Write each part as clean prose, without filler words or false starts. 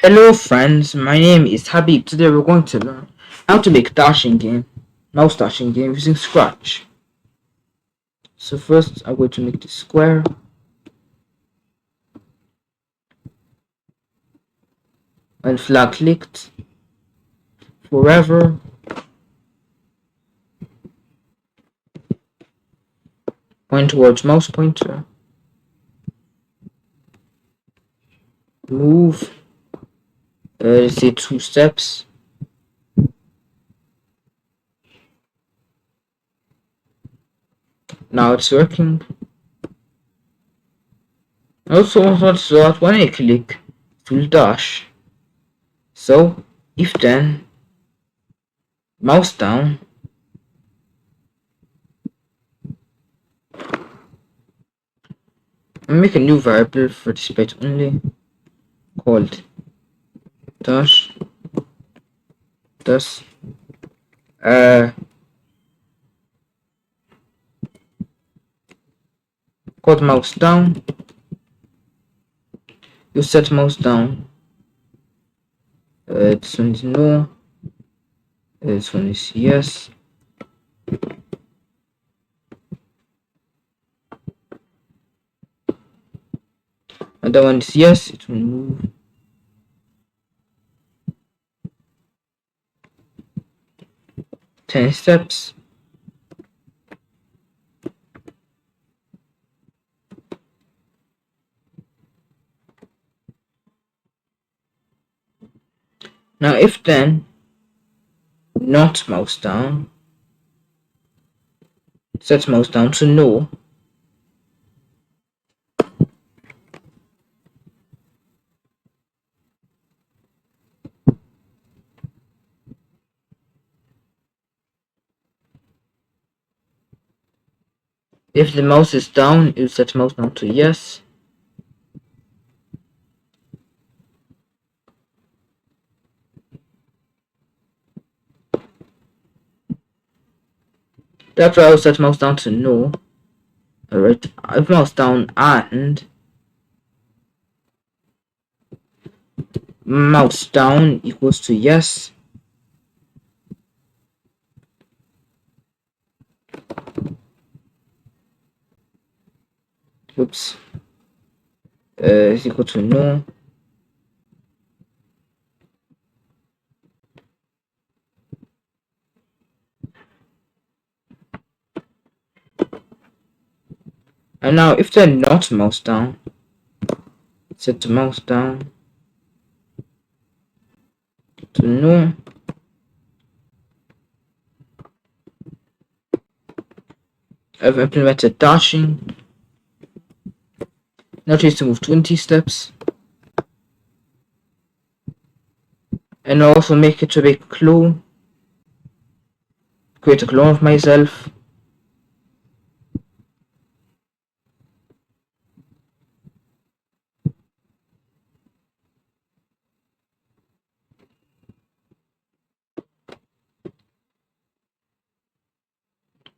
Hello friends, my name is Habib. Today we're going to learn how to make a mouse dashing game using Scratch. So first I'm going to make the square and flag clicked forever. Point towards mouse pointer. Move, let's say 2 steps. Now it's working. Also so that when I click it will dash. So if then mouse down and make a new variable for this bit only called dash thus called mouse down. You set mouse down. This one is no. This one is yes. And that one is yes. It will move. Ten steps. Now, if then not mouse down, set mouse down to no. If the mouse is down, you set mouse down to yes. After I will set mouse down to no. Alright, if mouse down and mouse down equals to yes. Oops. Is equal to no. And now, if they're not mouse down, set the mouse down to no. I've implemented dashing. Now choose to move 20 steps. And also make it to make a clone. Create a clone of myself.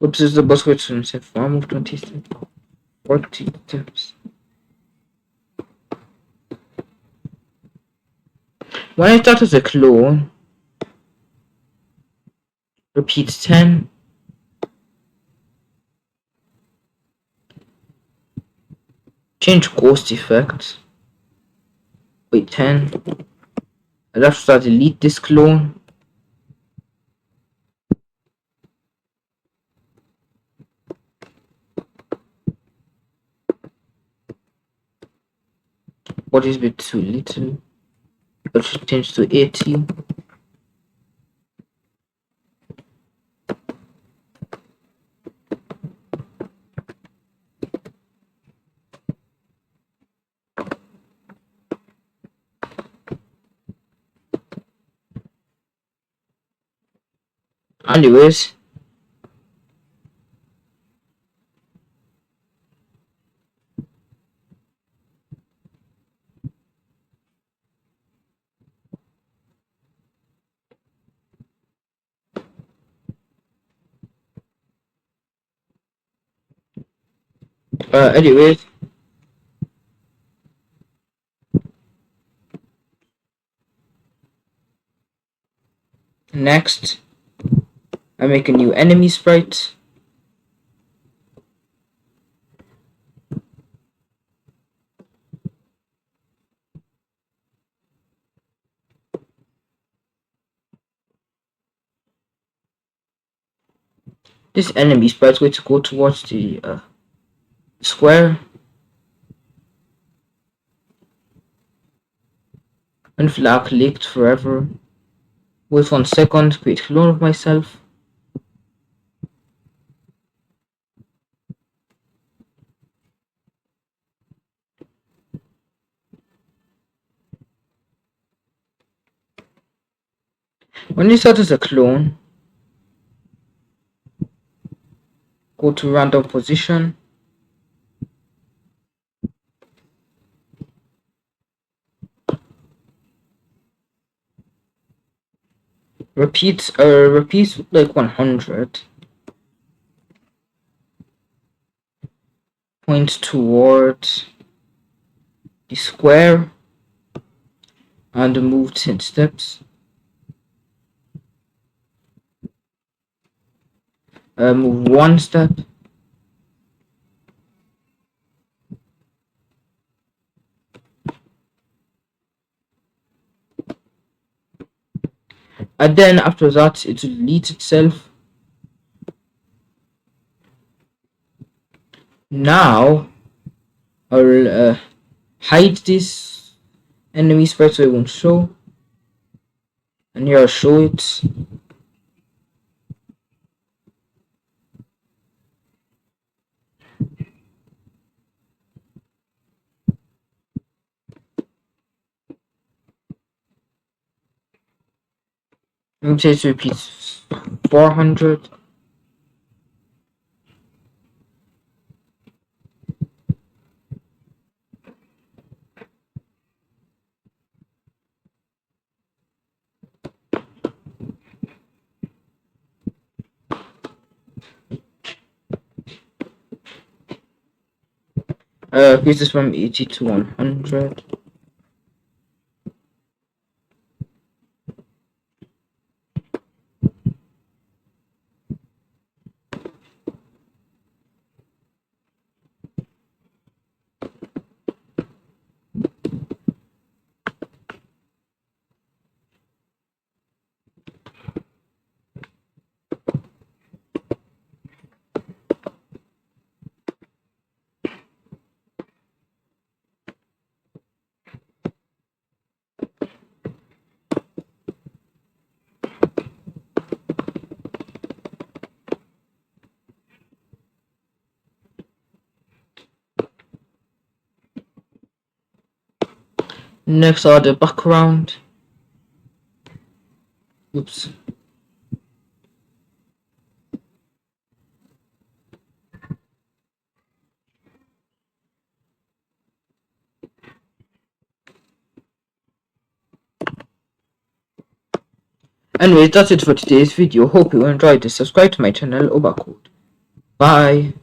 Oops, is the boss question set form of 20 steps. 40 steps. When I start as a clone, repeat 10. Change ghost effect. Wait, 10. I'll have to start delete this clone. What is a bit too little? It should change to 80. Anyways, anyways, Next, I make a new enemy sprite. This enemy sprite is going to go towards the square. Until I clicked forever. Wait 1 second, create a clone of myself. When you start as a clone, go to random position. Repeat like 100. Point towards the square and move 10 steps. Move 1 step. And then after that, it will delete itself. Now, I'll hide this enemy sprite so it won't show. And here I'll show it. I'm going to repeat 400. Increase this from 80 to 100. Next are the background. Oops. Anyways, that's it for today's video. Hope you enjoyed it. Subscribe to my channel, Obacode. Bye.